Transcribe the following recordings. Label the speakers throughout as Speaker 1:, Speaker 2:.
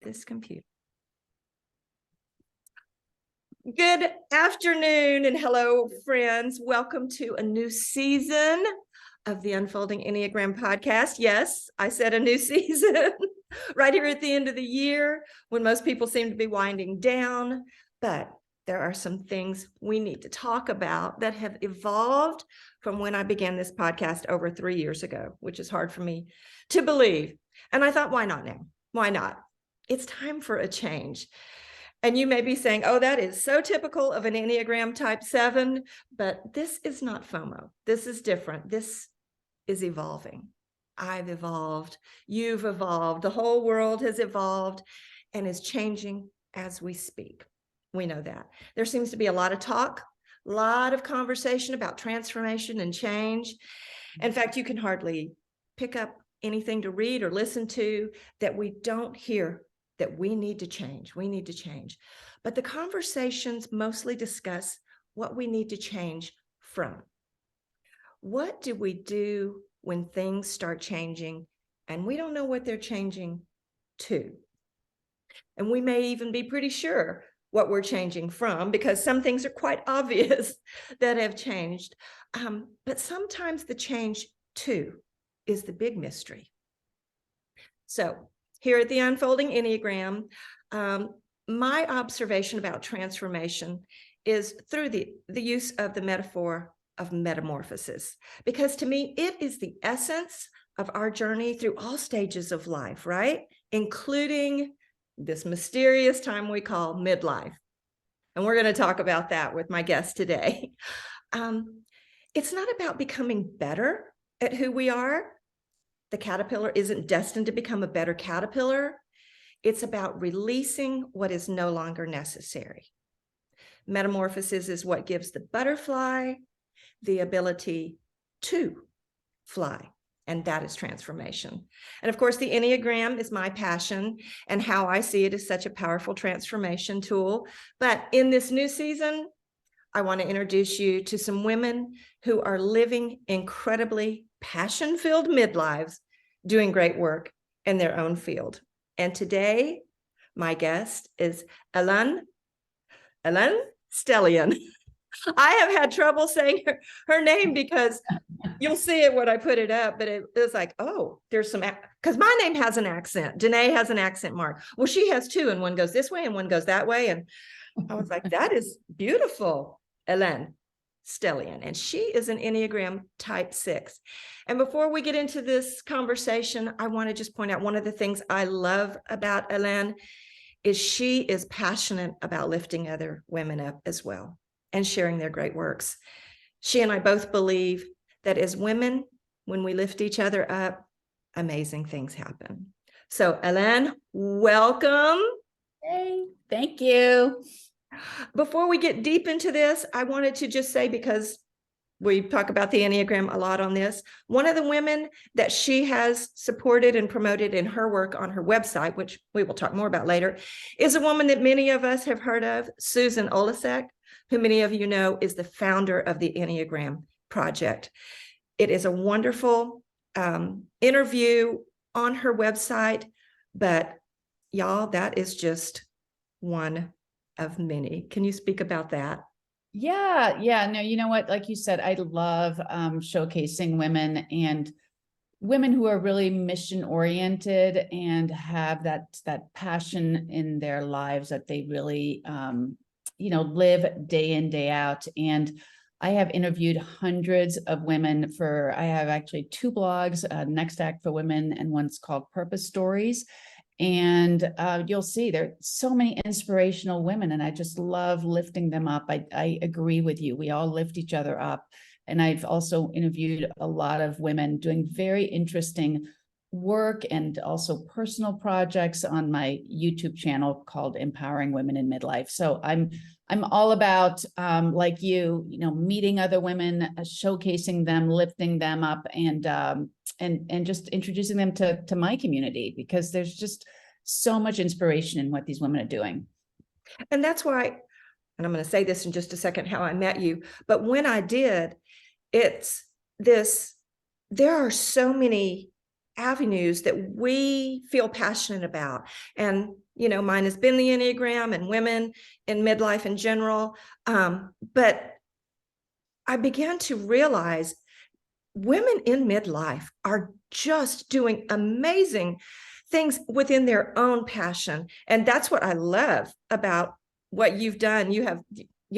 Speaker 1: this computer. Good afternoon and hello, friends. Welcome to a new season of the Unfolding Enneagram podcast. Yes, I said a new season right here at the end of the year when most people seem to be winding down. But there are some things we need to talk about that have evolved from when I began this podcast over 3 years ago, which is hard for me to believe. And I thought, why not now? Why not? It's time for a change. And you may be saying, oh, that is so typical of an Enneagram type 7, but this is not FOMO. This is different. This is evolving. I've evolved. You've evolved. The whole world has evolved and is changing as we speak. We know that. There seems to be a lot of talk, a lot of conversation about transformation and change. In fact, you can hardly pick up anything to read or listen to that we don't hear that we need to change. We need to change. But the conversations mostly discuss what we need to change from. What do we do when things start changing and we don't know what they're changing to? And we may even be pretty sure what we're changing from because some things are quite obvious that have changed. But sometimes the change to is the big mystery. So here at the Unfolding Enneagram, my observation about transformation is through the use of the metaphor of metamorphosis, because to me, it is the essence of our journey through all stages of life, right? Including this mysterious time we call midlife. And we're going to talk about that with my guest today. It's not about becoming better at who we are. The caterpillar isn't destined to become a better caterpillar. It's about releasing what is no longer necessary. Metamorphosis is what gives the butterfly the ability to fly, and that is transformation. And of course, the Enneagram is my passion, and how I see it is such a powerful transformation tool. But in this new season, I want to introduce you to some women who are living incredibly passion-filled midlives, doing great work in their own field. And today, my guest is Ellen Stellian. I have had trouble saying her name because you'll see it when I put it up, but it was like, oh, there's some, because my name has an accent. Denée has an accent mark. Well, she has two, and one goes this way and one goes that way. And I was like, that is beautiful. Ellen Stellian, and she is an Enneagram type 6. And before we get into this conversation, I want to just point out one of the things I love about Ellen is she is passionate about lifting other women up as well and sharing their great works. She and I both believe that as women, when we lift each other up, amazing things happen. So Ellen, welcome.
Speaker 2: Hey, thank you.
Speaker 1: Before we get deep into this, I wanted to just say, because we talk about the Enneagram a lot on this, one of the women that she has supported and promoted in her work on her website, which we will talk more about later, is a woman that many of us have heard of, Susan Olasek, who many of you know is the founder of the Enneagram Project. It is a wonderful interview on her website, but y'all, that is just one of many. Can you speak about that?
Speaker 2: Yeah. No, you know what? Like you said, I love showcasing women and women who are really mission oriented and have that passion in their lives that they really, live day in, day out. And I have interviewed hundreds of women I have actually 2 blogs, Next Act for Women, and one's called Purpose Stories. And you'll see there are so many inspirational women, and I just love lifting them up. I agree with you. We all lift each other up. And I've also interviewed a lot of women doing very interesting work and also personal projects on my YouTube channel called Empowering Women in Midlife. So I'm all about, like meeting other women, showcasing them, lifting them up, and just introducing them to my community, because there's just so much inspiration in what these women are doing.
Speaker 1: And that's why, and I'm going to say this in just a second, how I met you, but when I did, it's this, there are so many avenues that we feel passionate about. And, mine has been the Enneagram and women in midlife in general. But I began to realize women in midlife are just doing amazing things within their own passion. And that's what I love about what you've done. You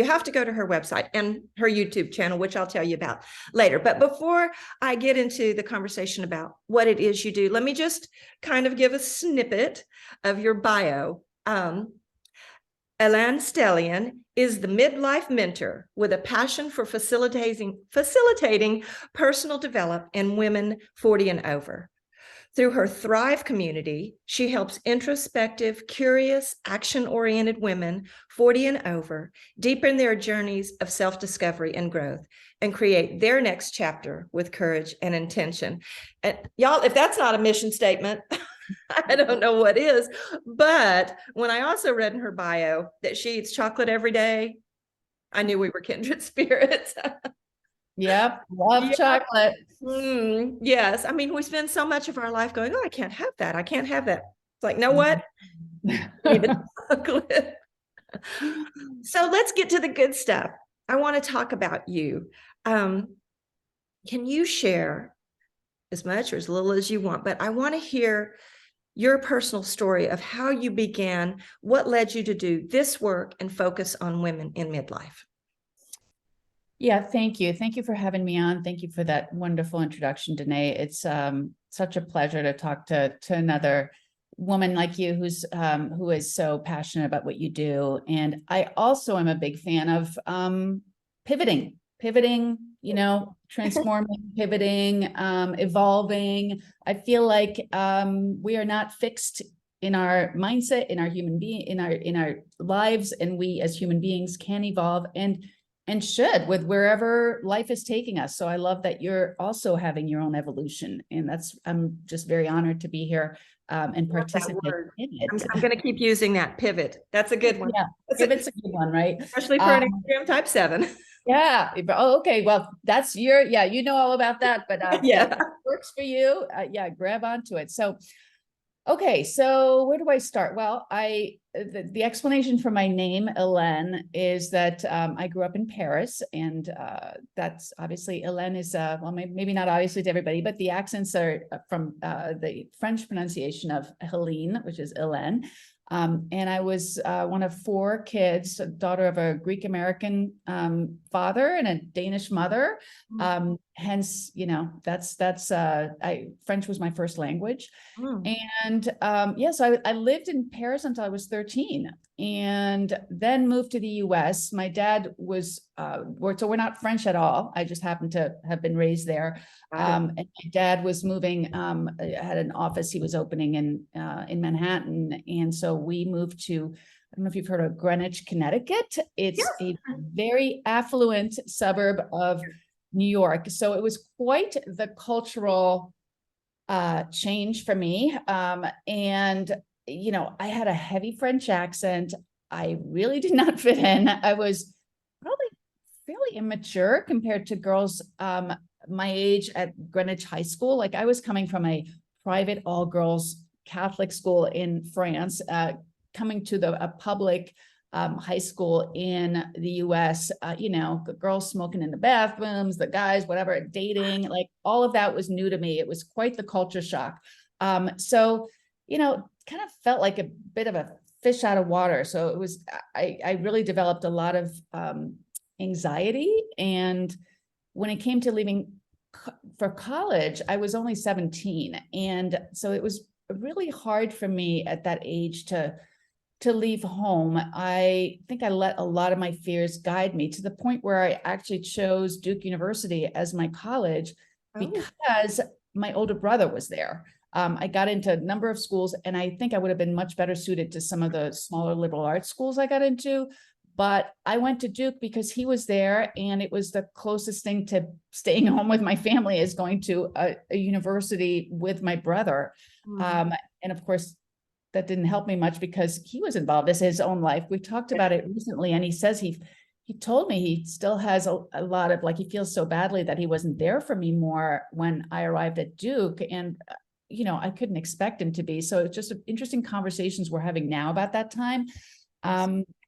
Speaker 1: have to go to her website and her YouTube channel, which I'll tell you about later. But before I get into the conversation about what it is you do, let me just kind of give a snippet of your bio. Elaine Stellian is the midlife mentor with a passion for facilitating personal development in women 40 and over. Through her Thrive community, she helps introspective, curious, action-oriented women 40 and over deepen their journeys of self-discovery and growth and create their next chapter with courage and intention. And y'all, if that's not a mission statement, I don't know what is. But when I also read in her bio that she eats chocolate every day, I knew we were kindred spirits.
Speaker 2: Yep. Love chocolate.
Speaker 1: Yes. I mean, we spend so much of our life going, oh, I can't have that. I can't have that. It's like, know what? Chocolate. So let's get to the good stuff. I want to talk about you. Can you share as much or as little as you want, but I want to hear your personal story of how you began, what led you to do this work and focus on women in midlife.
Speaker 2: Yeah, thank you. Thank you for having me on. Thank you for that wonderful introduction, Denée. It's such a pleasure to talk to another woman like you who is so passionate about what you do. And I also am a big fan of pivoting, transforming, pivoting, evolving. I feel like we are not fixed in our mindset, in our human being, in our lives, and we as human beings can evolve and should with wherever life is taking us. So I love that you're also having your own evolution, and I'm just very honored to be here and participate in it.
Speaker 1: I'm going to keep using that pivot. That's a good one.
Speaker 2: Yeah, pivot's a good one, right?
Speaker 1: Especially for an Enneagram type 7.
Speaker 2: Yeah. Oh, okay. Well, that's you know all about that, but
Speaker 1: yeah,
Speaker 2: if it works for you. Yeah, grab onto it. So, okay. So where do I start? Well, the explanation for my name, Hélène, is that I grew up in Paris, and that's obviously Hélène is well, maybe not obviously to everybody, but the accents are from the French pronunciation of Helene, which is Hélène. And I was one of 4 kids, daughter of a Greek American father and a Danish mother. Hence, that's French was my first language. And so I lived in Paris until I was 13, and then moved to the US. My dad was, so we're not French at all. I just happened to have been raised there. And my dad was moving, had an office he was opening in Manhattan. And so we moved to, I don't know if you've heard of Greenwich, Connecticut. It's a very affluent suburb of New York. So it was quite the cultural change for me. And, I had a heavy French accent. I really did not fit in. I was probably fairly immature compared to girls my age at Greenwich High School. Like, I was coming from a private all girls Catholic school in France, coming to a public high school in the US, the girls smoking in the bathrooms, the guys, whatever, dating, like all of that was new to me. It was quite the culture shock. So, kind of felt like a bit of a fish out of water. So it was, I really developed a lot of anxiety. And when it came to leaving for college, I was only 17. And so it was really hard for me at that age to leave home. I think I let a lot of my fears guide me to the point where I actually chose Duke University as my college because my older brother was there. I got into a number of schools, and I think I would have been much better suited to some of the smaller liberal arts schools I got into. But I went to Duke because he was there, and it was the closest thing to staying home with my family is going to a university with my brother. And of course, that didn't help me much because he was involved in his own life. We talked about it recently, and he says he told me he still has a lot of, like, he feels so badly that he wasn't there for me more when I arrived at Duke. And I couldn't expect him to be. So it's just interesting conversations we're having now about that time.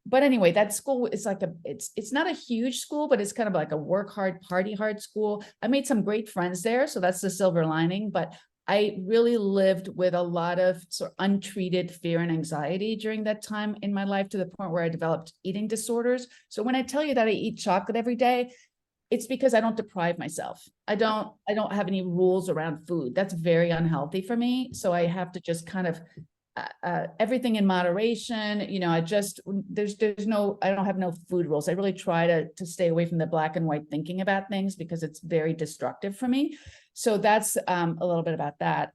Speaker 2: But anyway, that school is like it's not a huge school, but it's kind of like a work hard, party hard school. I made some great friends there. So that's the silver lining, but I really lived with a lot of sort of untreated fear and anxiety during that time in my life, to the point where I developed eating disorders. So when I tell you that I eat chocolate every day, it's because I don't deprive myself. I don't have any rules around food. That's very unhealthy for me. So I have to just kind of everything in moderation. I just, I don't have no food rules. I really try to stay away from the black and white thinking about things, because it's very destructive for me. So that's a little bit about that.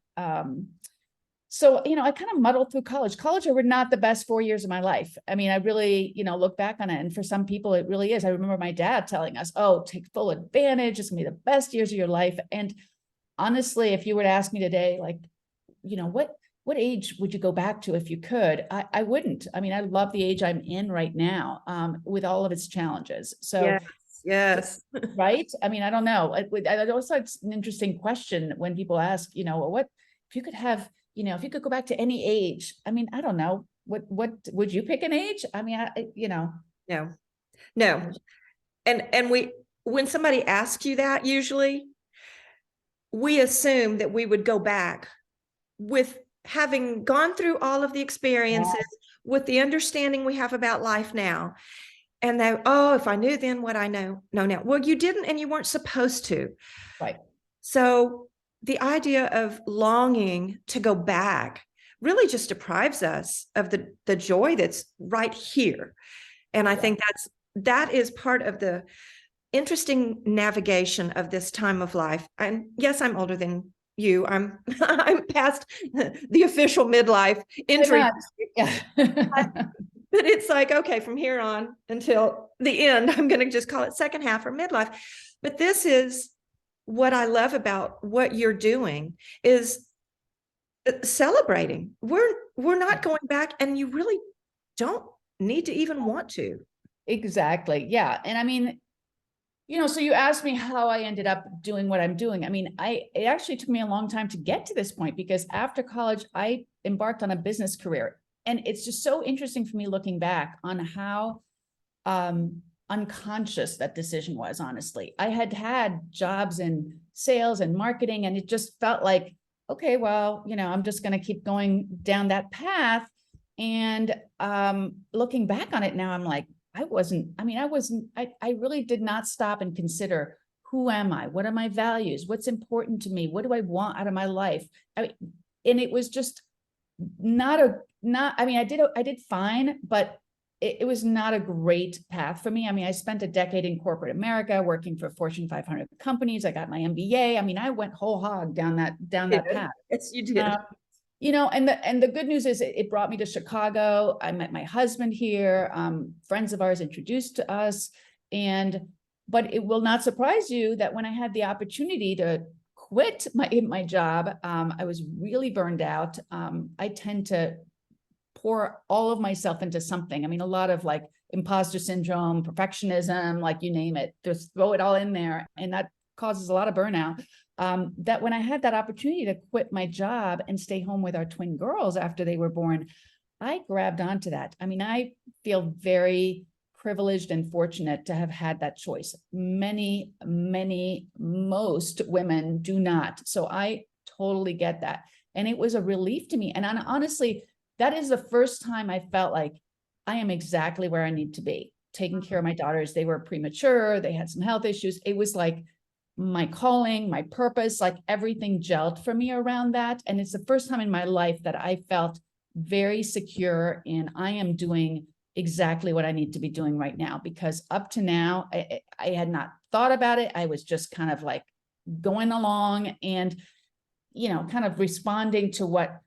Speaker 2: So, I kind of muddled through college. College were not the best 4 years of my life. I mean, I really, look back on it. And for some people, it really is. I remember my dad telling us, oh, take full advantage. It's going to be the best years of your life. And honestly, if you were to ask me today, like, what age would you go back to if you could? I wouldn't. I mean, I love the age I'm in right now, with all of its challenges. So
Speaker 1: yes.
Speaker 2: right. I mean, I don't know. I also, it's an interesting question when people ask, what if you could have, if you could go back to any age? I mean, I don't know. What would you pick an age? I mean,
Speaker 1: No. And when somebody asks you that, usually we assume that we would go back with having gone through all of the experiences, with the understanding we have about life now. And that, oh, if I knew then what I know now. Well, you didn't, and you weren't supposed to.
Speaker 2: Right.
Speaker 1: So the idea of longing to go back really just deprives us of the joy that's right here. And I think that is part of the interesting navigation of this time of life. And yes, I'm older than you. I'm past the official midlife entry.
Speaker 2: Yeah.
Speaker 1: But it's like, okay, from here on until the end, I'm going to just call it second half or midlife. But this is what I love about what you're doing, is celebrating. We're not going back, and you really don't need to even want to.
Speaker 2: Exactly. Yeah. And I mean, so you asked me how I ended up doing what I'm doing. I mean, it actually took me a long time to get to this point, because after college, I embarked on a business career. And it's just so interesting for me looking back on how unconscious that decision was, honestly. I had jobs in sales and marketing, and it just felt like, okay, well, I'm just going to keep going down that path. And looking back on it now, I'm like, I really did not stop and consider, who am I? What are my values? What's important to me? What do I want out of my life? And it was just I did fine, but it was not a great path for me. I mean, I spent a decade in corporate America working for Fortune 500 companies. I got my MBA. I mean, I went whole hog down that path.
Speaker 1: Yes, you did.
Speaker 2: And the good news is it brought me to Chicago. I met my husband here. Friends of ours introduced to us. But it will not surprise you that when I had the opportunity to quit my job, I was really burned out. I tend to pour all of myself into something. I mean, a lot of like imposter syndrome, perfectionism, like you name it, just throw it all in there. And that causes a lot of burnout. That when I had that opportunity to quit my job and stay home with our twin girls after they were born, I grabbed onto that. I mean, I feel very privileged and fortunate to have had that choice. Most women do not. So I totally get that. And it was a relief to me. And honestly, that is the first time I felt like I am exactly where I need to be, taking care of my daughters. They were premature. They had some health issues. It was like my calling, my purpose, like everything gelled for me around that. And it's the first time in my life that I felt very secure in, I am doing exactly what I need to be doing right now. Because up to now, I had not thought about it. I was just kind of like going along and, kind of responding to what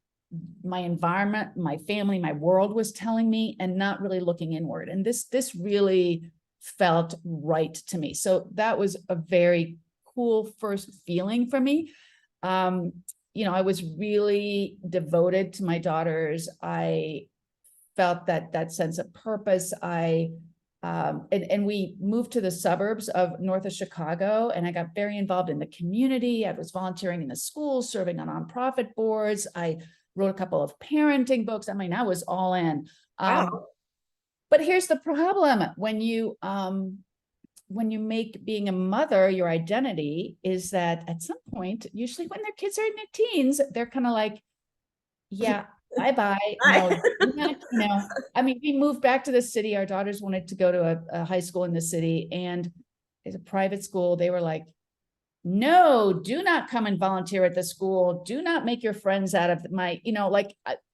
Speaker 2: my environment, my family, my world was telling me, and not really looking inward. And this really felt right to me. So that was a very cool first feeling for me. I was really devoted to my daughters. I felt that sense of purpose. I and we moved to the suburbs of north of Chicago, and I got very involved in the community. I was volunteering in the schools, serving on nonprofit boards. I wrote a couple of parenting books. I mean, I was all in.
Speaker 1: Wow.
Speaker 2: But here's the problem. When you make being a mother your identity, is that at some point, usually when their kids are in their teens, they're kind of like, yeah, bye-bye. No, I mean, we moved back to the city. Our daughters wanted to go to a high school in the city, and it's a private school. They were like, no, do not come and volunteer at the school. Do not make your friends out of my,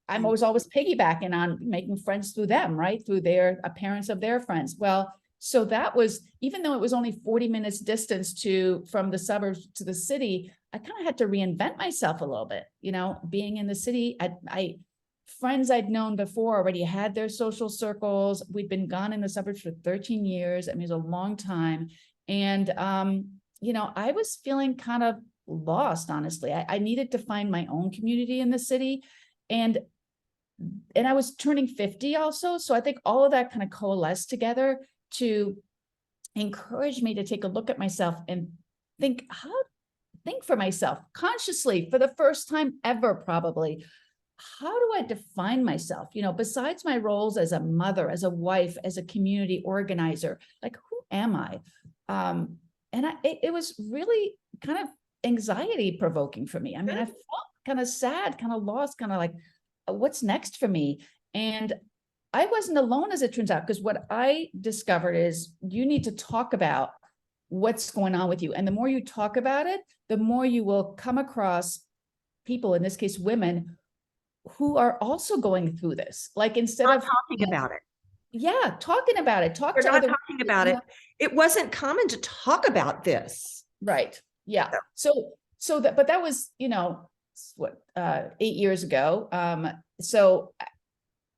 Speaker 2: I'm always piggybacking on making friends through them, right? Through their parents of their friends. Well, so that was, even though it was only 40 minutes distance from the suburbs to the city, I kind of had to reinvent myself a little bit, being in the city. Friends I'd known before already had their social circles. We'd been gone in the suburbs for 13 years. I mean, it was a long time. And, I was feeling kind of lost, honestly. I needed to find my own community in the city. And I was turning 50 also. So I think all of that kind of coalesced together to encourage me to take a look at myself and think for myself consciously for the first time ever, probably. How do I define myself? Besides my roles as a mother, as a wife, as a community organizer, like, who am I? It was really kind of anxiety provoking for me. I mean, I felt kind of sad, kind of lost, kind of like, what's next for me? And I wasn't alone, as it turns out, because what I discovered is you need to talk about what's going on with you. And the more you talk about it, the more you will come across people, in this case, women, who are also going through this. Like, instead of
Speaker 1: talking about it.
Speaker 2: Yeah, talking about it.
Speaker 1: We're not talking about it. It wasn't common to talk about this.
Speaker 2: Right. Yeah. But that was, 8 years ago. So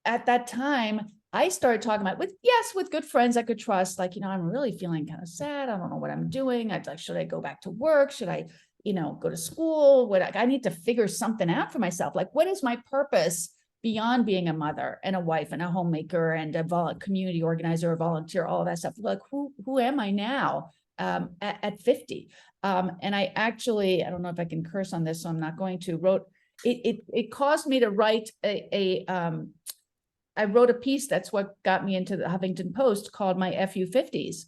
Speaker 2: at that time, I started talking about with good friends I could trust, like, I'm really feeling kind of sad. I don't know what I'm doing. Should I go back to work? Should I, go to school? I need to figure something out for myself. Like, what is my purpose beyond being a mother and a wife and a homemaker and a community organizer, a volunteer, all of that stuff? Like, who am I now at 50? And I actually, I don't know if I can curse on this, so I'm not going to, it caused me to write I wrote a piece. That's what got me into the Huffington Post, called My FU 50s,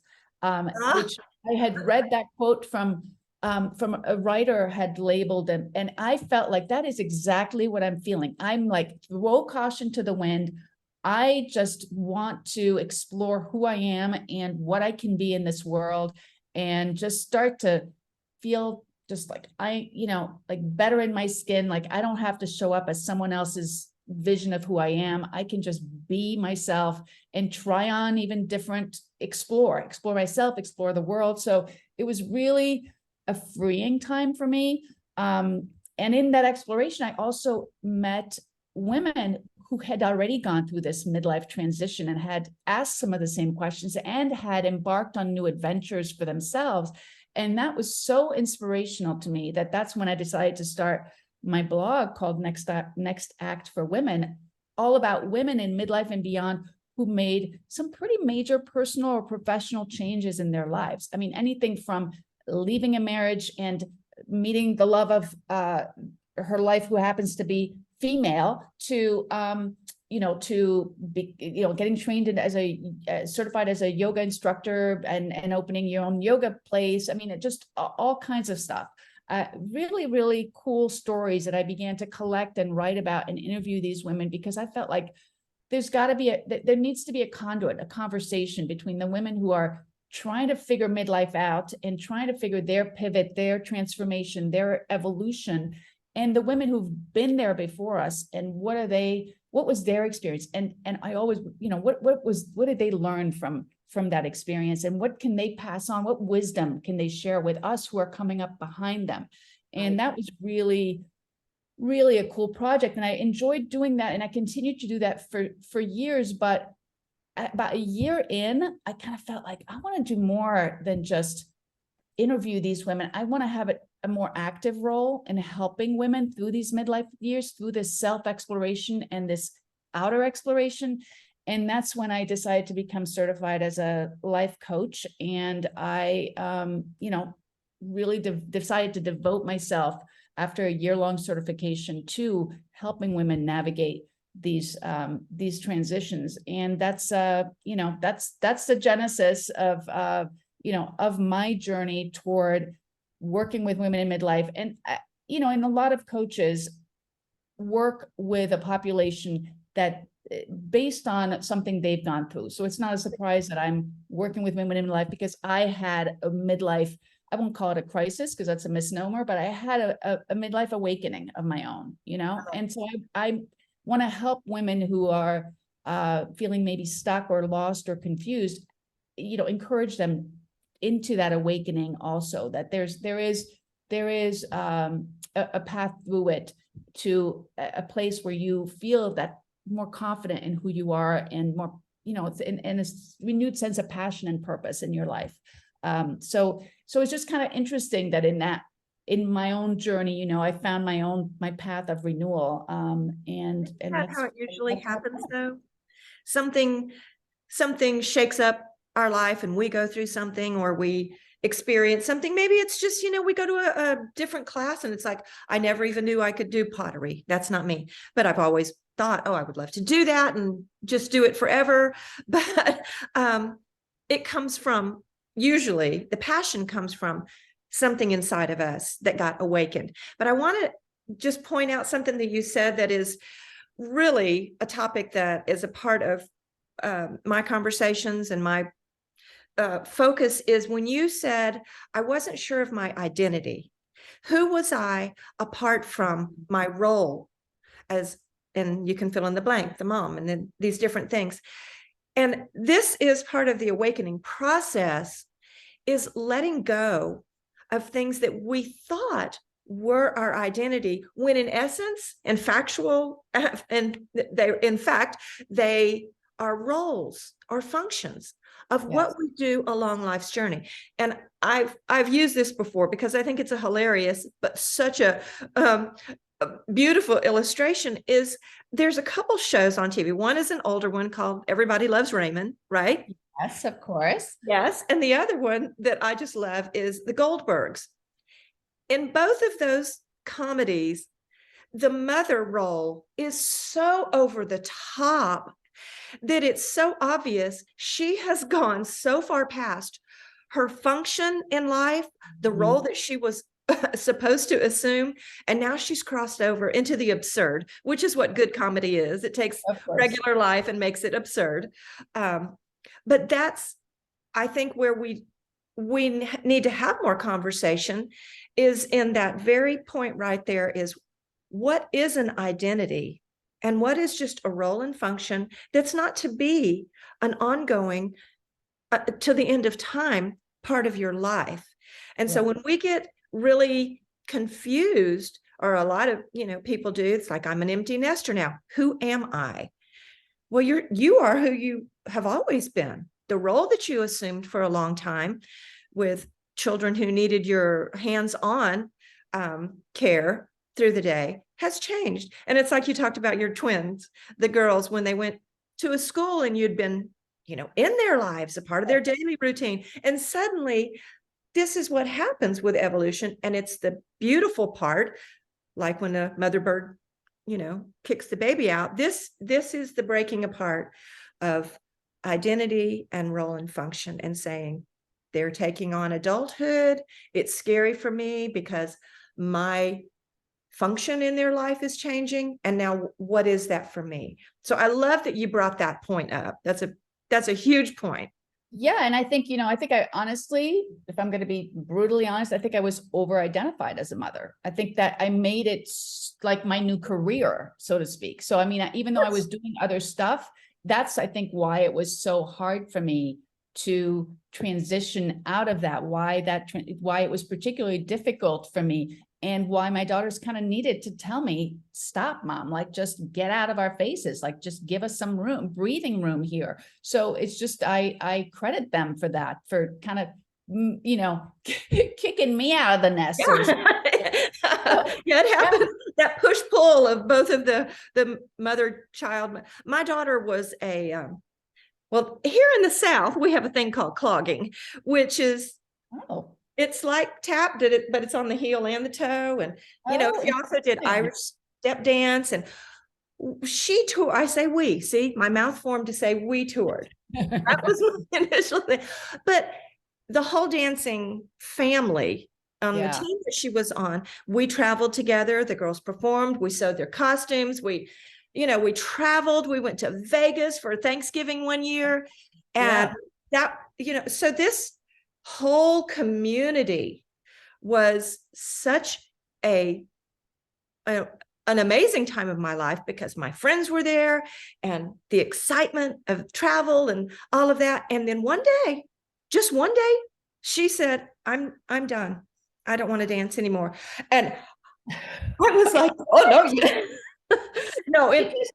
Speaker 2: which I had read that quote from a writer had labeled, and I felt like that is exactly what I'm feeling. I'm like, throw caution to the wind. I just want to explore who I am and what I can be in this world, and just start to feel just like like better in my skin. Like, I don't have to show up as someone else's vision of who I am. I can just be myself and try on even different, explore myself, explore the world. So it was really a freeing time for me. And in that exploration, I also met women who had already gone through this midlife transition and had asked some of the same questions and had embarked on new adventures for themselves. And that was so inspirational to me that's when I decided to start my blog called Next Act for Women, all about women in midlife and beyond who made some pretty major personal or professional changes in their lives. I mean, anything from leaving a marriage and meeting the love of her life, who happens to be female, to getting trained as certified as a yoga instructor and opening your own yoga place. I mean, it just all kinds of stuff. Really, really cool stories that I began to collect and write about and interview these women, because I felt like there needs to be a conduit, a conversation between the women who are trying to figure midlife out and trying to figure their pivot, their transformation, their evolution, and the women who've been there before us, and what was their experience? And I always, what did they learn from that experience, and what can they pass on? What wisdom can they share with us who are coming up behind them? And that was really, really a cool project. And I enjoyed doing that. And I continued to do that for years. But about a year in, I kind of felt like I want to do more than just interview these women. I want to have a more active role in helping women through these midlife years, through this self-exploration and this outer exploration. And that's when I decided to become certified as a life coach. And I, really decided to devote myself after a year-long certification to helping women navigate these transitions. And that's the genesis of my journey toward working with women in midlife. And and a lot of coaches work with a population that based on something they've gone through. So it's not a surprise that I'm working with women in midlife, because I had a midlife, I won't call it a crisis because that's a misnomer, but I had a midlife awakening of my own, and so I want to help women who are feeling maybe stuck or lost or confused, encourage them into that awakening also, that there is a path through it to a place where you feel that more confident in who you are, and more, it's in a renewed sense of passion and purpose in your life. So it's just kind of interesting that in my own journey, I found my path of renewal. And
Speaker 1: that's how it usually happens, though. Something shakes up our life and we go through something, or we experience something. Maybe it's just, we go to a different class and it's like, I never even knew I could do pottery. That's not me, but I've always thought, oh, I would love to do that and just do it forever. But it comes from, usually the passion comes from something inside of us that got awakened. But I want to just point out something that you said that is really a topic that is a part of my conversations, and my focus is when you said, I wasn't sure of my identity. Who was I apart from my role as, and you can fill in the blank, the mom, and then these different things. And this is part of the awakening process, is letting go of things that we thought were our identity, when in essence and factual, and in fact, they are roles or functions of what we do along life's journey. And I've used this before because I think it's a hilarious, but such a beautiful illustration. Is there's a couple shows on TV. One is an older one called Everybody Loves Raymond, right?
Speaker 2: Yes, of course.
Speaker 1: Yes. And the other one that I just love is The Goldbergs. In both of those comedies, the mother role is so over the top that it's so obvious she has gone so far past her function in life, the role that she was supposed to assume, and now she's crossed over into the absurd, which is what good comedy is. It takes regular life and makes it absurd. But that's, I think, where we need to have more conversation, is in that very point right there, is what is an identity and what is just a role and function that's not to be an ongoing to the end of time part of your life. And so when we get really confused, or a lot of people do, it's like, I'm an empty nester now. Who am I? Well, you are who you have always been. The role that you assumed for a long time with children who needed your hands-on care through the day has changed. And it's like you talked about your twins, the girls, when they went to a school and you'd been, in their lives, a part of their daily routine. And suddenly this is what happens with evolution. And it's the beautiful part, like when a mother bird, kicks the baby out. This is the breaking apart of identity and role and function, and saying, they're taking on adulthood. It's scary for me because my function in their life is changing. And now what is that for me? So I love that you brought that point up. That's a huge point.
Speaker 2: Yeah. And I think, I honestly, if I'm going to be brutally honest, I think I was over-identified as a mother. I think that I made it like my new career, so to speak. So, I mean, even though I was doing other stuff, that's, I think, why it was so hard for me to transition out of that, why it was particularly difficult for me, and why my daughters kind of needed to tell me, stop, mom, like, just get out of our faces, like, just give us some room, breathing room here. So it's just, I credit them for that, for kind of, kicking me out of the nest.
Speaker 1: Yeah, it happens. that push pull of both of the mother child. My daughter was well, here in the South, we have a thing called clogging, which is,
Speaker 2: Oh,
Speaker 1: it's like tap did it, but it's on the heel and the toe. And, she also did
Speaker 2: interesting.
Speaker 1: Irish step dance. And she toured, I say we, see, my mouth formed to say we toured. That was my initial thing. But the whole dancing family on the team that she was on, we traveled together. The girls performed. We sewed their costumes. We traveled. We went to Vegas for Thanksgiving one year. And that, so this whole community was such an amazing time of my life because my friends were there and the excitement of travel and all of that. And then just one day, she said, I'm done. I don't want to dance anymore. And I was like, oh no, no,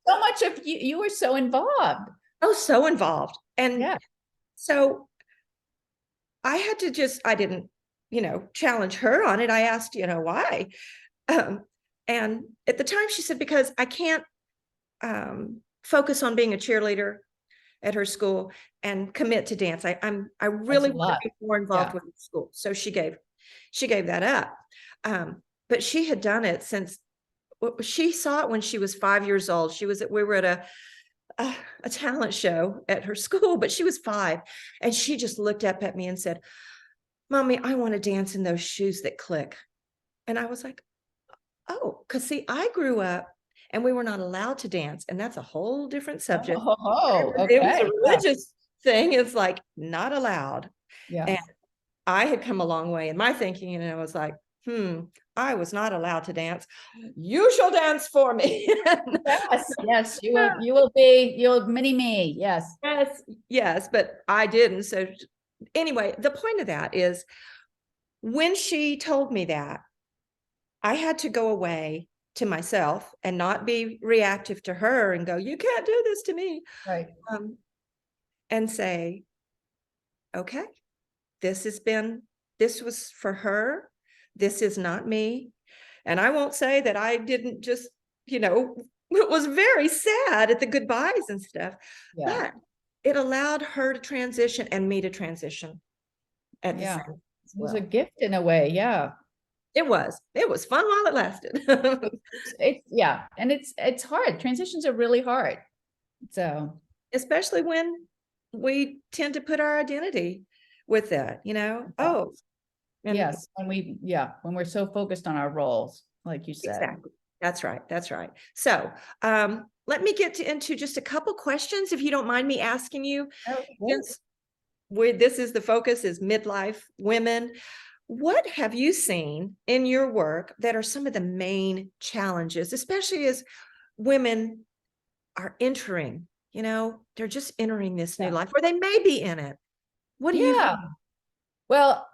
Speaker 2: so much of you were so involved.
Speaker 1: Oh, so involved. And so I had to I didn't, challenge her on it. I asked, why? And at the time she said, because I can't focus on being a cheerleader at her school and commit to dance. I really want to be more involved with the school. So she gave that up. But she had done it since she saw it when she was 5 years old. We were at a talent show at her school, but she was 5. And she just looked up at me and said, Mommy, I want to dance in those shoes that click. And I was like, oh, because see, I grew up and we were not allowed to dance. And that's a whole different subject.
Speaker 2: Oh, okay.
Speaker 1: It was a religious thing. It's like not allowed.
Speaker 2: Yeah.
Speaker 1: And I had come a long way in my thinking. And I was like, I was not allowed to dance. You shall dance for me.
Speaker 2: Yes, you'll mini me. Yes.
Speaker 1: Yes, but I didn't. So anyway, the point of that is when she told me that, I had to go away to myself and not be reactive to her and go, you can't do this to me.
Speaker 2: Right.
Speaker 1: And say, okay, this was for her. This is not me. And I won't say that I didn't just, it was very sad at the goodbyes and stuff, but it allowed her to transition and me to transition at the same time.
Speaker 2: It was a gift in a way. Yeah.
Speaker 1: It was fun while it lasted.
Speaker 2: And it's hard. Transitions are really hard. So
Speaker 1: especially when we tend to put our identity with that, oh,
Speaker 2: and yes, when we're so focused on our roles, like you said.
Speaker 1: Exactly. That's right. So let me get into just a couple questions, if you don't mind me asking you. Since this is the focus is midlife women. What have you seen in your work that are some of the main challenges, especially as women are entering, they're just entering this new life, or they may be in it. What do you think?
Speaker 2: Well,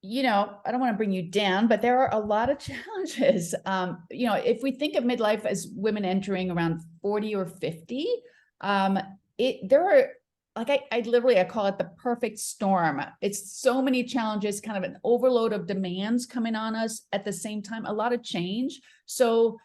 Speaker 2: I don't want to bring you down, but there are a lot of challenges. If we think of midlife as women entering around 40 or 50, there are, like, I call it the perfect storm. It's so many challenges, kind of an overload of demands coming on us at the same time, a lot of change. So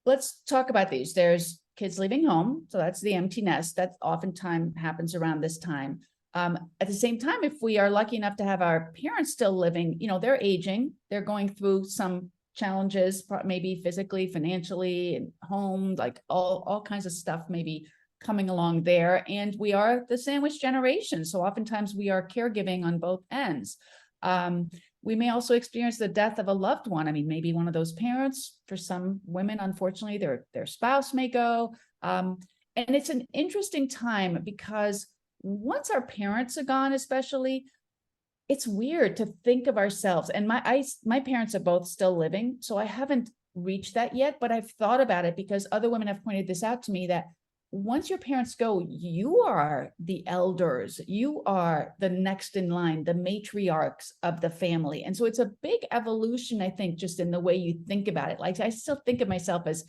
Speaker 2: let's talk about these. There's kids leaving home. So that's the empty nest. That oftentimes happens around this time. At the same time, if we are lucky enough to have our parents still living, they're aging, they're going through some challenges, maybe physically, financially, and home, like all kinds of stuff, maybe coming along there. And we are the sandwich generation. So oftentimes we are caregiving on both ends. We may also experience the death of a loved one. I mean, maybe one of those parents. For some women, unfortunately, their spouse may go. And it's an interesting time because once our parents are gone, especially, it's weird to think of ourselves. And my parents are both still living, so I haven't reached that yet, but I've thought about it because other women have pointed this out to me, that once your parents go, you are the elders, you are the next in line, the matriarchs of the family. And so it's a big evolution, I think, just in the way you think about it. Like, I still think of myself as,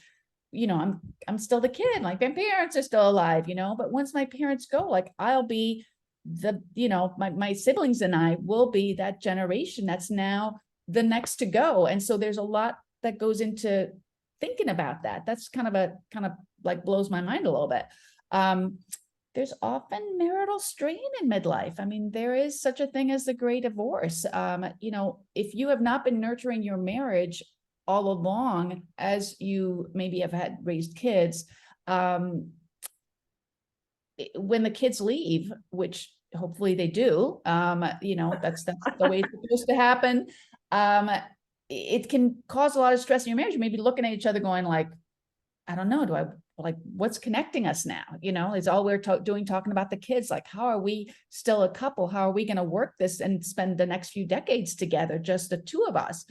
Speaker 2: I'm still the kid, like my parents are still alive, but once my parents go, like, I'll be my siblings and I will be that generation that's now the next to go. And so there's a lot that goes into thinking about that. That's kind of like blows my mind a little bit. There's often marital strain in midlife. I mean, there is such a thing as the great divorce. You know, if you have not been nurturing your marriage all along, as you maybe have had raised kids, when the kids leave, which hopefully they do, you know, that's the way it's supposed to happen. It can cause a lot of stress in your marriage. You may be looking at each other going like, I don't know, what's connecting us now? You know, it's all we're talking about the kids. Like, how are we still a couple? How are we going to work this and spend the next few decades together, just the two of us?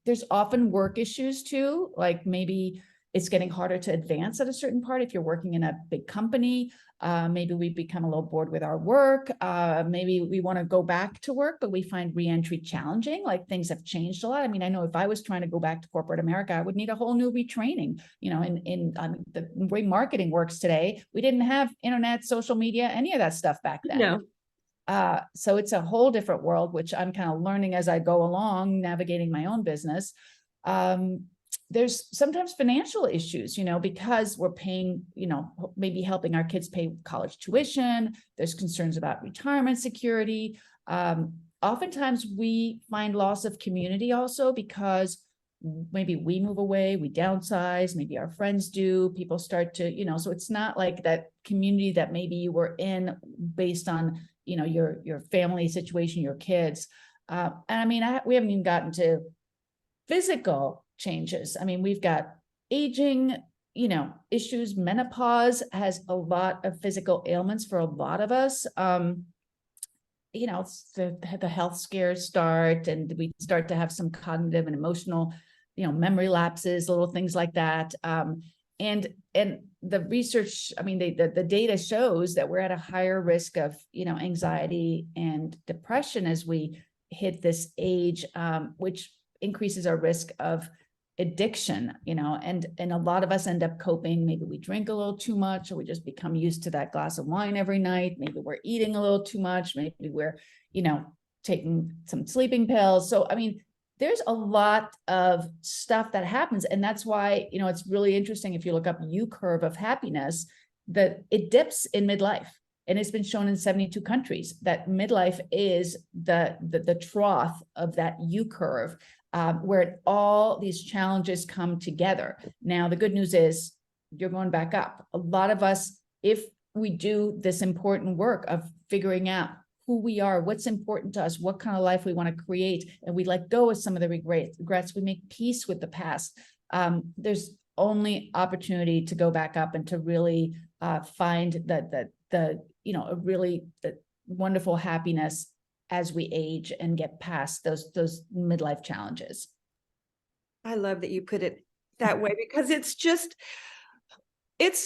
Speaker 2: There's often work issues too, like maybe it's getting harder to advance at a certain part. If you're working in a big company, maybe we become a little bored with our work. Maybe we want to go back to work, but we find reentry challenging. Like, things have changed a lot. I mean, I know if I was trying to go back to corporate America, I would need a whole new retraining. You know, in the way marketing works today, we didn't have internet, social media, any of that stuff back then.
Speaker 1: No.
Speaker 2: So it's a whole different world, which I'm kind of learning as I go along, navigating my own business. There's sometimes financial issues, you know, because we're paying, you know, maybe helping our kids pay college tuition. There's concerns about retirement security. Oftentimes we find loss of community also, because maybe we move away, we downsize, maybe our friends do, people start to, you know, so it's not like that community that maybe you were in based on, you know, your family situation, your kids. And I mean, we haven't even gotten to physical changes. I mean, we've got aging, you know, issues. Menopause has a lot of physical ailments for a lot of us. You know, the health scares start, and we start to have some cognitive and emotional, you know, memory lapses, little things like that. And the research, I mean, the data shows that we're at a higher risk of, you know, anxiety and depression as we hit this age, which increases our risk of addiction, you know, and a lot of us end up coping. Maybe we drink a little too much, or we just become used to that glass of wine every night. Maybe we're eating a little too much. Maybe we're, you know, taking some sleeping pills. So, I mean, there's a lot of stuff that happens. And that's why, you know, it's really interesting if you look up U curve of happiness, that it dips in midlife. And it's been shown in 72 countries that midlife is the trough of that U curve, where all these challenges come together. Now, the good news is you're going back up. A lot of us, if we do this important work of figuring out who we are, what's important to us, what kind of life we want to create, and we let go of some of the regrets, we make peace with the past, there's only opportunity to go back up and to really find the you know, a really wonderful happiness as we age and get past those midlife challenges.
Speaker 1: I love that you put it that way, because it's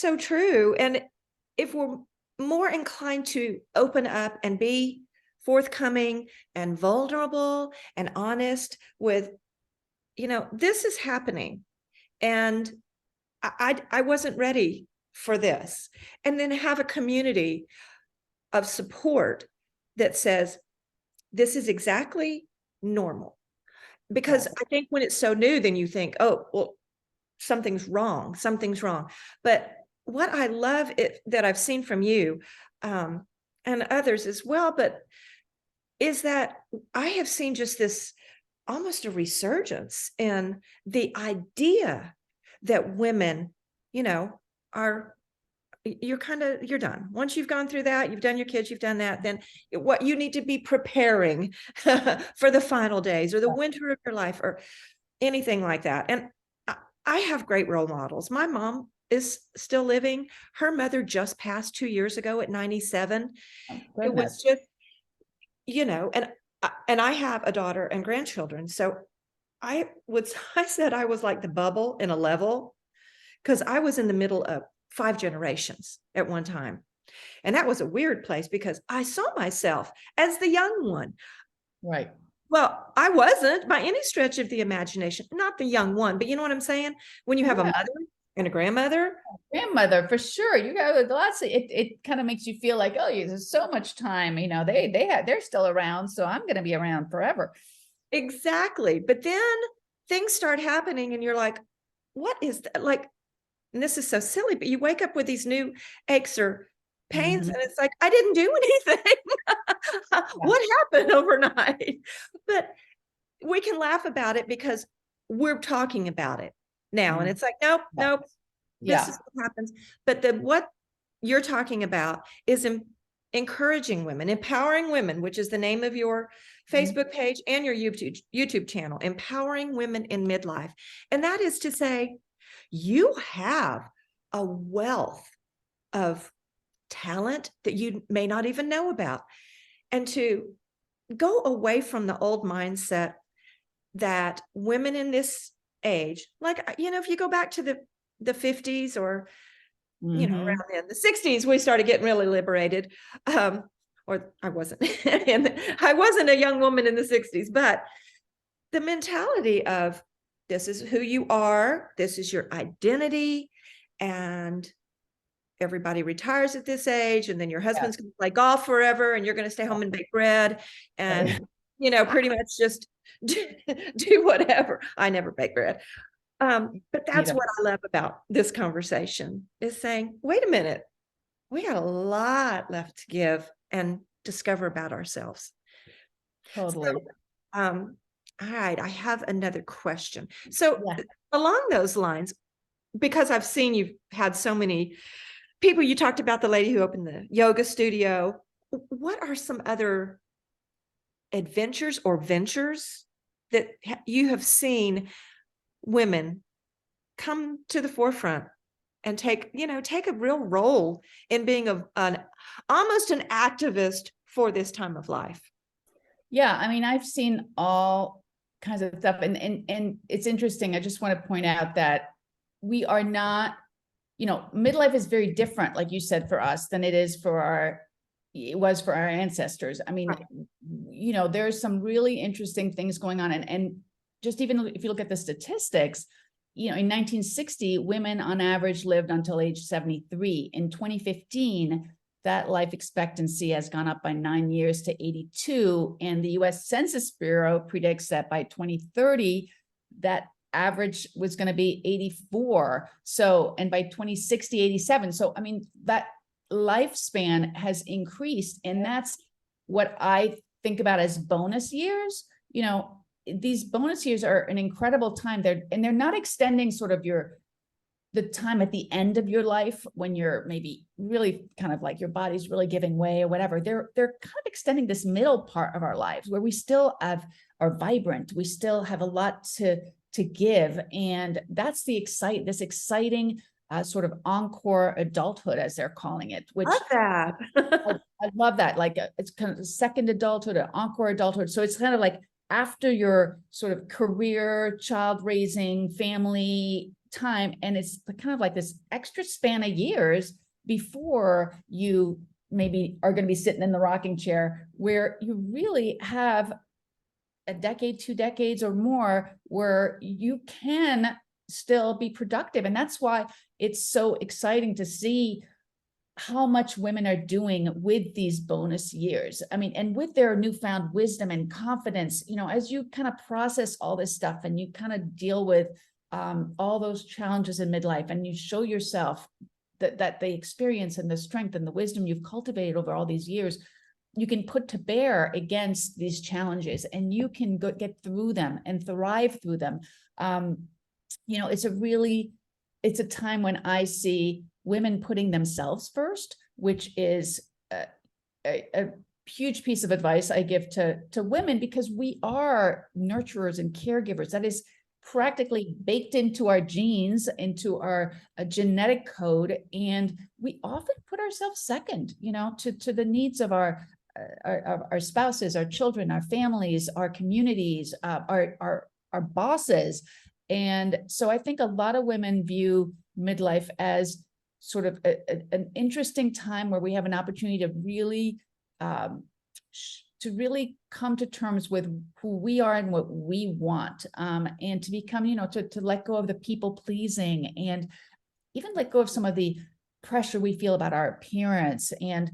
Speaker 1: so true. And if we're more inclined to open up and be forthcoming and vulnerable and honest with, you know, this is happening and I wasn't ready for this. And then have a community of support that says, this is exactly normal. Because
Speaker 2: Yes.
Speaker 1: I think when it's so new, then you think, oh, well, something's wrong. But what I love that I've seen from you and others as well, but is that I have seen just this almost a resurgence in the idea that women, you know, you're done. Once you've gone through that, you've done your kids, you've done that, then what you need to be preparing for the final days or the winter of your life or anything like that. And I have great role models. My mom is still living. Her mother just passed 2 years ago at 97. It was just, you know, and I have a daughter and grandchildren. So I said I was like the bubble in a level, because I was in the middle of 5 generations at one time. And that was a weird place because I saw myself as the young one.
Speaker 2: Right.
Speaker 1: Well, I wasn't by any stretch of the imagination, not the young one, but you know what I'm saying? When you have a mother and a grandmother.
Speaker 2: Grandmother, for sure. You got lots of it kind of makes you feel like, oh, there's so much time, you know, they're still around, so I'm going to be around forever.
Speaker 1: Exactly. But then things start happening and you're like, what is that? Like, and this is so silly, but you wake up with these new aches or pains,
Speaker 2: Mhm.
Speaker 1: and it's like, I didn't do anything.
Speaker 2: Yeah.
Speaker 1: What happened overnight? But we can laugh about it because we're talking about it now. And
Speaker 2: Mm.
Speaker 1: it's like, nope,
Speaker 2: Yeah.
Speaker 1: nope, this
Speaker 2: Yeah.
Speaker 1: is what happens. But what you're talking about is encouraging women, empowering women, which is the name of your
Speaker 2: Mhm.
Speaker 1: Facebook page and your YouTube channel, empowering women in midlife. And that is to say, you have a wealth of talent that you may not even know about. And to go away from the old mindset that women in this age, like, if you go back to the 50s or,
Speaker 2: Mhm.
Speaker 1: around then, the 60s, we started getting really liberated. Or I wasn't, and I wasn't a young woman in the 60s, but the mentality of this is who you are, this is your identity, and everybody retires at this age, and then your
Speaker 2: Yeah.
Speaker 1: husband's going to play golf forever, and you're going to stay home and bake bread,
Speaker 2: Right.
Speaker 1: and pretty much just do whatever. I never bake bread. But that's
Speaker 2: Neither.
Speaker 1: what I love about this conversation, is saying, wait a minute, we got a lot left to give and discover about ourselves. So,
Speaker 2: Totally.
Speaker 1: all right, I have another question. So
Speaker 2: Yeah.
Speaker 1: along those lines, because I've seen you've had so many people, you talked about the lady who opened the yoga studio. What are some other adventures or ventures that you have seen women come to the forefront and take a real role in being an almost an activist for this time of life?
Speaker 2: Yeah, I mean, I've seen all kinds of stuff, and it's interesting. I just want to point out that we are not, midlife is very different, like you said, for us than it was for our ancestors. I mean, there's some really interesting things going on, and just even if you look at the statistics, in 1960, women on average lived until age 73. In 2015, that life expectancy has gone up by 9 years to 82. And the US Census Bureau predicts that by 2030, that average was going to be 84. So, and by 2060, 87. So, I mean, that lifespan has increased. And that's what I think about as bonus years. These bonus years are an incredible time. They're not extending sort of the time at the end of your life when you're maybe really kind of like your body's really giving way or whatever. They're kind of extending this middle part of our lives where we still are vibrant. We still have a lot to give. And that's this exciting sort of encore adulthood, as they're calling it, which
Speaker 1: Love that.
Speaker 2: I love that. Like it's kind of a second adulthood, an encore adulthood. So it's kind of like after your sort of career, child raising, family time, and it's kind of like this extra span of years before you maybe are going to be sitting in the rocking chair, where you really have a decade, 2 decades or more where you can still be productive. And that's why it's so exciting to see how much women are doing with these bonus years. I mean, and with their newfound wisdom and confidence, as you kind of process all this stuff and you kind of deal with all those challenges in midlife, and you show yourself that the experience and the strength and the wisdom you've cultivated over all these years, you can put to bear against these challenges, and you can get through them and thrive through them. It's a time when I see women putting themselves first, which is a huge piece of advice I give to women, because we are nurturers and caregivers. That is practically baked into our genes, into our genetic code. And we often put ourselves second, to the needs of our spouses, our children, our families, our communities, our bosses. And so I think a lot of women view midlife as sort of an interesting time where we have an opportunity to really come to terms with who we are and what we want, and to become, to let go of the people pleasing, and even let go of some of the pressure we feel about our appearance, and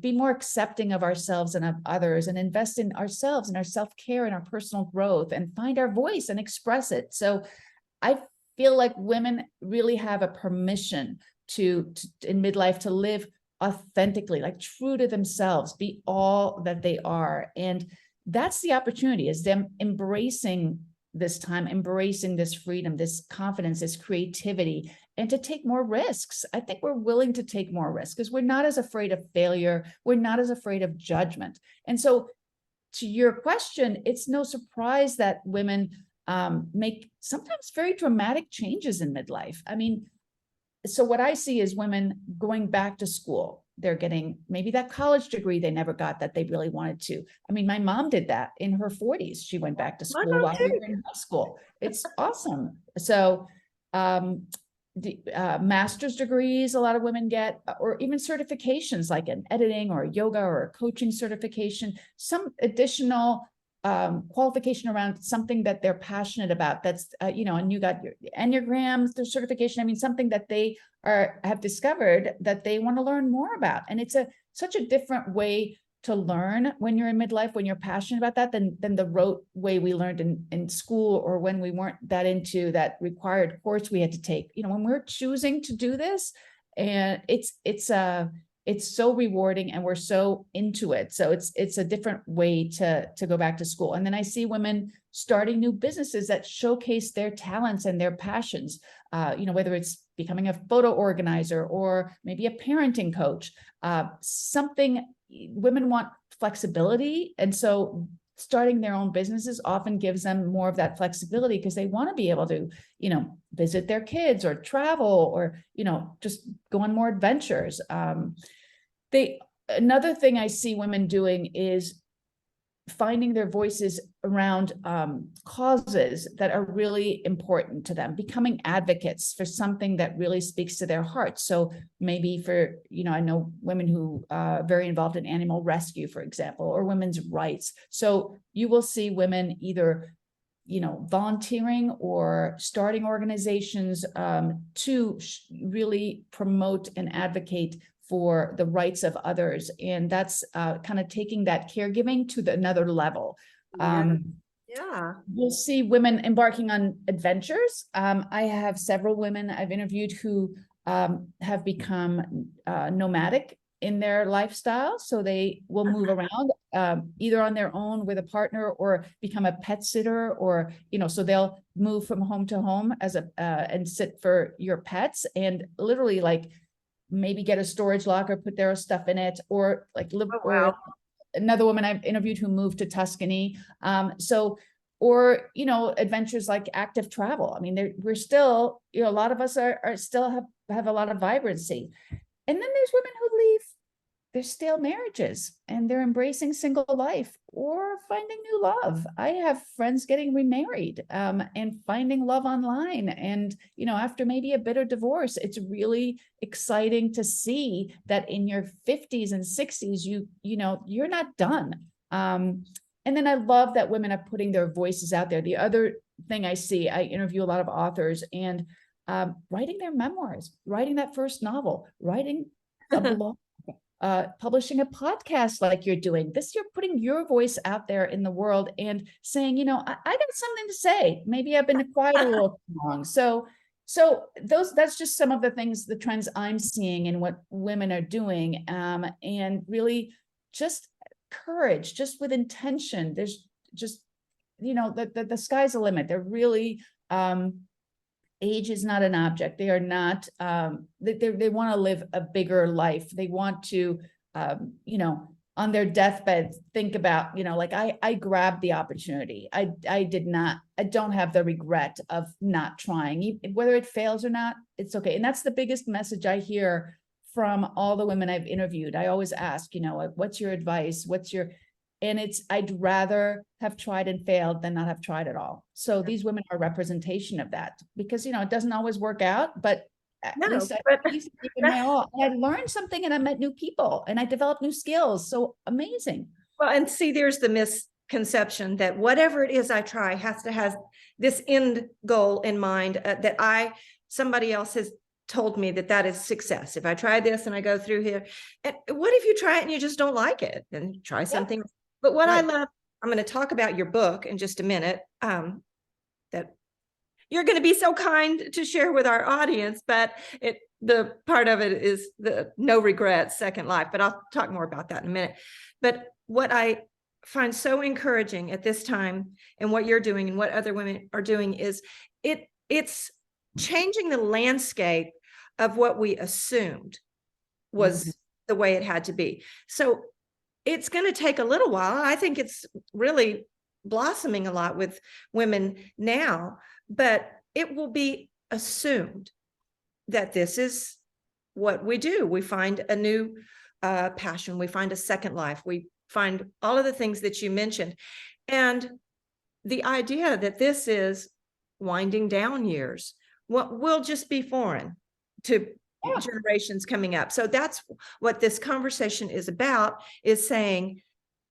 Speaker 2: be more accepting of ourselves and of others, and invest in ourselves and our self-care and our personal growth, and find our voice and express it. So I feel like women really have a permission to in midlife to live authentically, like true to themselves, be all that they are. And that's the opportunity, is them embracing this time, embracing this freedom, this confidence, this creativity, and to take more risks. I think we're willing to take more risks because we're not as afraid of failure. We're not as afraid of judgment. And so to your question, it's no surprise that women make sometimes very dramatic changes in midlife. I mean, so what I see is women going back to school. They're getting maybe that college degree they never got that they really wanted to. I mean, my mom did that in her 40s. She went back to school while we were in high school. It's awesome. So the master's degrees a lot of women get, or even certifications like an editing or yoga or a coaching certification, some additional qualification around something that they're passionate about. That's, and you got your Enneagram, the certification. I mean, something that they have discovered that they want to learn more about. And it's such a different way to learn when you're in midlife, when you're passionate about that, than the rote way we learned in school, or when we weren't that into that required course we had to take. When we're choosing to do this, and it's so rewarding and we're so into it. So it's a different way to go back to school. And then I see women starting new businesses that showcase their talents and their passions, whether it's becoming a photo organizer or maybe a parenting coach, something. Women want flexibility. And so starting their own businesses often gives them more of that flexibility because they want to be able to, visit their kids or travel or, just go on more adventures. Another thing I see women doing is finding their voices around causes that are really important to them, becoming advocates for something that really speaks to their hearts. So maybe for, I know women who are very involved in animal rescue, for example, or women's rights. So you will see women either, volunteering or starting organizations to really promote and advocate for the rights of others. And that's kind of taking that caregiving to another level.
Speaker 1: Yeah.
Speaker 2: You'll see women embarking on adventures. I have several women I've interviewed who have become nomadic in their lifestyle. So they will move around either on their own with a partner or become a pet sitter, or, so they'll move from home to home as and sit for your pets, and literally like maybe get a storage locker, put their stuff in it, or like live.
Speaker 1: Oh, wow.
Speaker 2: Or another woman I've interviewed who moved to Tuscany. Or, adventures like active travel. I mean, we're still, a lot of us are still have a lot of vibrancy. And then there's women who leave their stale marriages and they're embracing single life or finding new love. I have friends getting remarried and finding love online. And, after maybe a bitter divorce, it's really exciting to see that in your 50s and 60s, you're not done. And then I love that women are putting their voices out there. The other thing I see, I interview a lot of authors, and writing their memoirs, writing that first novel, writing a blog, publishing a podcast like you're doing. You're putting your voice out there in the world and saying, I got something to say. Maybe I've been quiet a little too long. So that's just some of the things, the trends I'm seeing in what women are doing, and really just courage, just with intention. There's just, the sky's the limit. They're really, age is not an object. They are not, they want to live a bigger life. They want to, on their deathbed, think about, like I grabbed the opportunity. I don't have the regret of not trying, whether it fails or not, it's okay. And that's the biggest message I hear from all the women I've interviewed. I always ask, what's your advice? And I'd rather have tried and failed than not have tried at all. So these women are representation of that, because, it doesn't always work out, but at least I gave my all. I learned something and I met new people and I developed new skills. So amazing.
Speaker 1: Well, and see, there's the misconception that whatever it is I try has to have this end goal in mind, that somebody else has told me that is success. If I try this and I go through here, and what if you try it and you just don't like it, and try something? Yeah. But what I love, I'm going to talk about your book in just a minute, that you're going to be so kind to share with our audience, but the part of it is the no regrets second life, but I'll talk more about that in a minute. But what I find so encouraging at this time and what you're doing and what other women are doing is it's changing the landscape of what we assumed was the way it had to be. So it's going to take a little while. I think it's really blossoming a lot with women now, but it will be assumed that this is what we do. We find a new passion. We find a second life. We find all of the things that you mentioned. And the idea that this is winding down years, what will just be foreign to generations coming up. So that's what this conversation is about, is saying,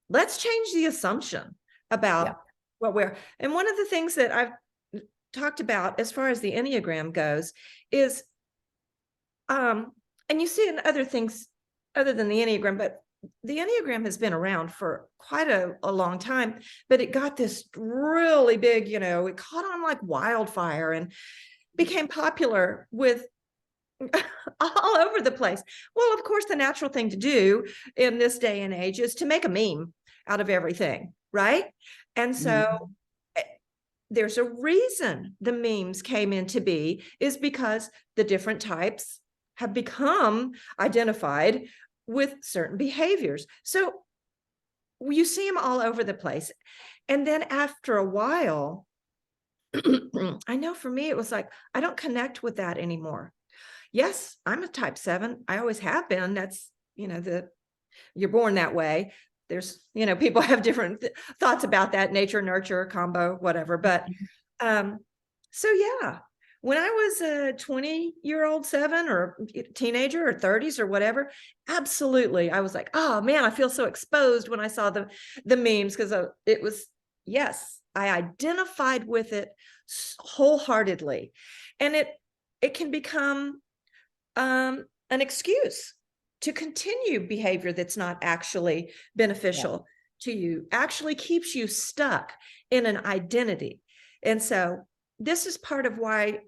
Speaker 1: let's change the assumption about what we're, and one of the things that I've talked about as far as the Enneagram goes is, and you see in other things other than the Enneagram, but the Enneagram has been around for quite a long time, but it got this really big, it caught on like wildfire and became popular with all over the place. Well, of course, the natural thing to do in this day and age is to make a meme out of everything, right? And so there's a reason the memes came into be, is because the different types have become identified with certain behaviors. So you see them all over the place. And then after a while, I know for me, it was like, I don't connect with that anymore. Yes, I'm a type 7. I always have been. That's, you're born that way. There's, people have different thoughts about that, nature, nurture, combo, whatever. But so yeah, when I was a 20-year-old 7 or teenager or 30s or whatever, absolutely. I was like, oh man, I feel so exposed when I saw the memes, because it was, yes, I identified with it wholeheartedly. And it can become an excuse to continue behavior that's not actually beneficial to you, actually keeps you stuck in an identity. And so this is part of why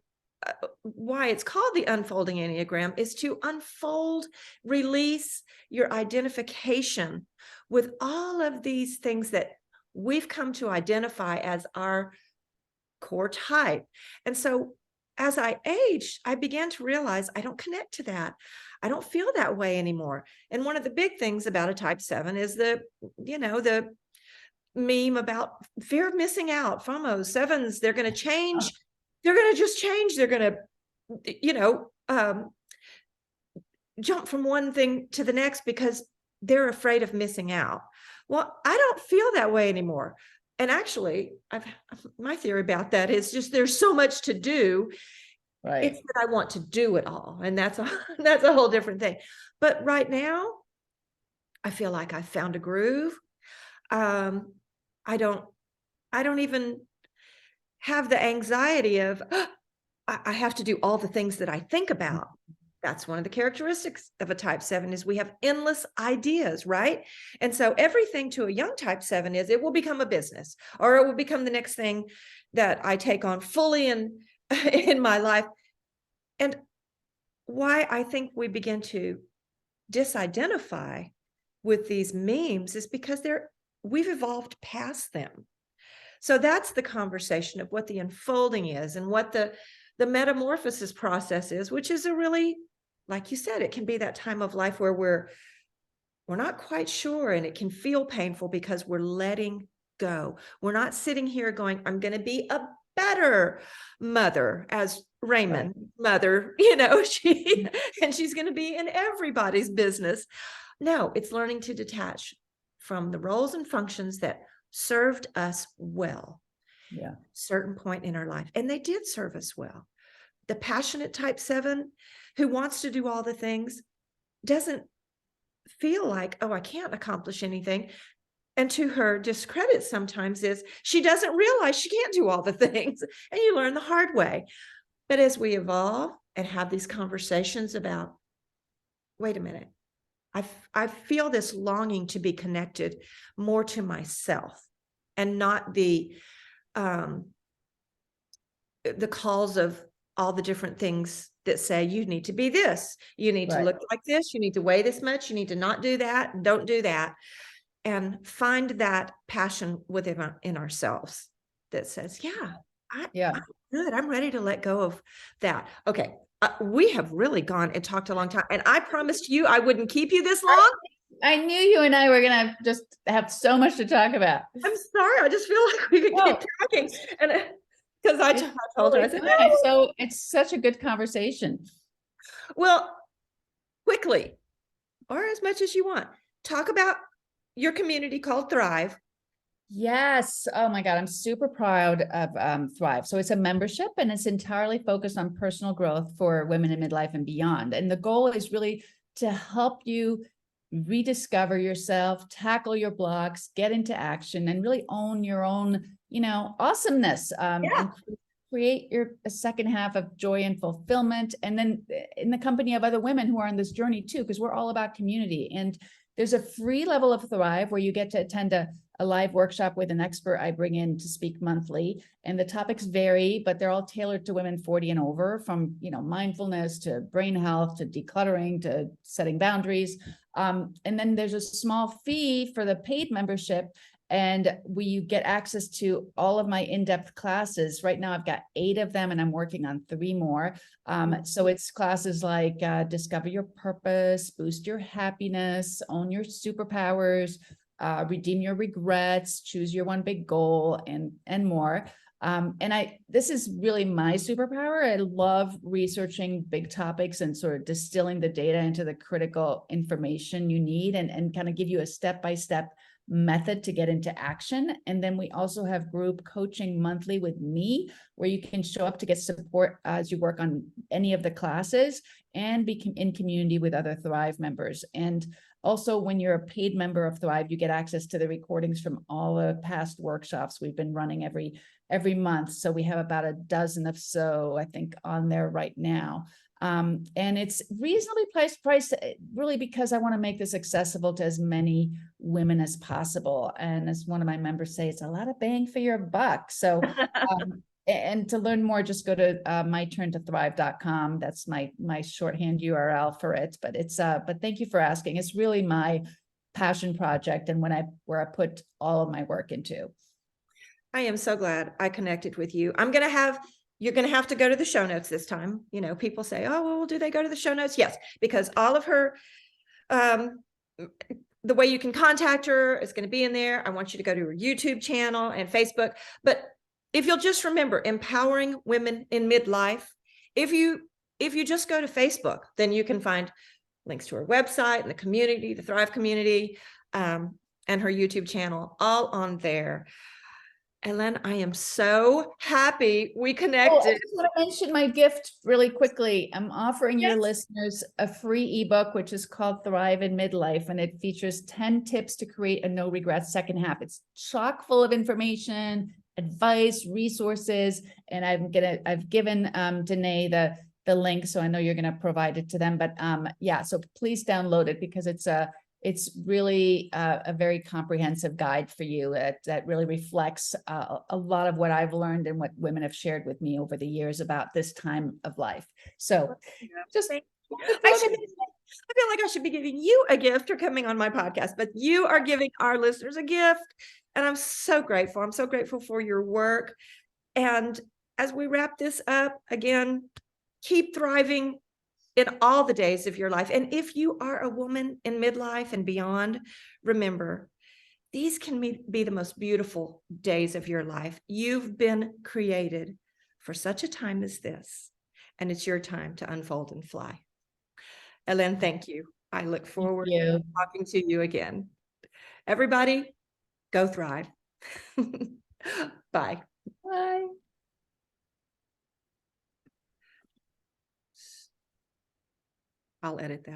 Speaker 1: it's called the Unfolding Enneagram, is to unfold, release your identification with all of these things that we've come to identify as our core type. And so as I aged, I began to realize I don't connect to that. I don't feel that way anymore. And one of the big things about a type 7 is the meme about fear of missing out, FOMO. 7s, they're going to change. They're going to just change. They're going to, jump from one thing to the next because they're afraid of missing out. Well, I don't feel that way anymore. And actually, my theory about that is just there's so much to do. Right. It's that I want to do it all. And that's a whole different thing. But right now, I feel like I found a groove. I don't even have the anxiety of, I have to do all the things that I think about. That's one of the characteristics of a type 7, is we have endless ideas, right? And so everything to a young type 7 is, it will become a business, or it will become the next thing that I take on fully in my life. And why I think we begin to disidentify with these memes is because we've evolved past them. So that's the conversation of what the unfolding is and what the metamorphosis process is, which is a really, like you said, it can be that time of life where we're not quite sure, and it can feel painful because we're letting go. We're not sitting here going, I'm going to be a better mother, as Raymond mother, and she's going to be in everybody's business. No, it's learning to detach from the roles and functions that served us well. Yeah. Certain point in our life. And they did serve us well. The passionate type 7 who wants to do all the things doesn't feel like, oh, I can't accomplish anything. And to her discredit sometimes is she doesn't realize she can't do all the things. And you learn the hard way. But as we evolve and have these conversations about, wait a minute, I feel this longing to be connected more to myself and not the the calls of all the different things that say you need to be this, you need to
Speaker 2: Right.
Speaker 1: look like this, you need to weigh this much, you need to not do that, and don't do that. And find that passion within in ourselves that says, yeah, I'm good. I'm ready to let go of that. Okay. We have really gone and talked a long time, and I promised you I wouldn't keep you this long.
Speaker 2: I knew you and I were going to just have so much to talk about.
Speaker 1: I'm sorry. I just feel like we could keep talking. And because I told her, I said,
Speaker 2: no. So it's such a good conversation.
Speaker 1: Well, quickly, or as much as you want, talk about your community called Thrive.
Speaker 2: Yes. Oh my God. I'm super proud of Thrive. So it's a membership and it's entirely focused on personal growth for women in midlife and beyond. And the goal is really to help you rediscover yourself, tackle your blocks, get into action, and really own your own, awesomeness. And create a second half of joy and fulfillment. And then in the company of other women who are on this journey too, because we're all about community. And there's a free level of Thrive where you get to attend a live workshop with an expert I bring in to speak monthly. And the topics vary, but they're all tailored to women 40 and over, from, mindfulness to brain health, to decluttering, to setting boundaries. And then there's a small fee for the paid membership. And you get access to all of my in-depth classes. Right now, I've got 8 of them, and I'm working on 3 more. So it's classes like discover your purpose, boost your happiness, own your superpowers, redeem your regrets, choose your one big goal, and more. And this is really my superpower. I love researching big topics and sort of distilling the data into the critical information you need, and kind of give you a step-by-step method to get into action. And then we also have group coaching monthly with me, where you can show up to get support as you work on any of the classes, and be in community with other Thrive members. And also, when you're a paid member of Thrive, you get access to the recordings from all the past workshops we've been running every month. So we have about a dozen or so, I think, on there right now. And it's reasonably priced really because I want to make this accessible to as many women as possible. And as one of my members say, it's a lot of bang for your buck. So, and to learn more, just go to myturntothrive.com. That's my shorthand URL for it. But but thank you for asking. It's really my passion project, and where I put all of my work into.
Speaker 1: I am so glad I connected with you. You're going to have to go to the show notes this time. People say, oh, well, do they go to the show notes? Yes, because all of her, the way you can contact her is going to be in there. I want you to go to her YouTube channel and Facebook. But if you'll just remember, empowering women in midlife, if you just go to Facebook, then you can find links to her website and the community, the Thrive community, and her YouTube channel, all on there. Ellen, I am so happy we connected.
Speaker 2: I just want to mention my gift really quickly. I'm offering your listeners a free ebook, which is called Thrive in Midlife, and it features 10 tips to create a no regrets second half. It's chock full of information, advice, resources, and I've given Denée the link, so I know you're going to provide it to them. But so please download it, because it's really a very comprehensive guide for you that really reflects a lot of what I've learned and what women have shared with me over the years about this time of life. So just, I
Speaker 1: feel like I should be giving you a gift for coming on my podcast, but you are giving our listeners a gift. And I'm so grateful. I'm so grateful for your work. And as we wrap this up, again, keep thriving in all the days of your life. And if you are a woman in midlife and beyond, remember, these can be the most beautiful days of your life. You've been created for such a time as this, and it's your time to unfold and fly. Ellen, thank you. I look forward to talking to you again. Everybody, go thrive. Bye.
Speaker 2: Bye.
Speaker 1: I'll edit that.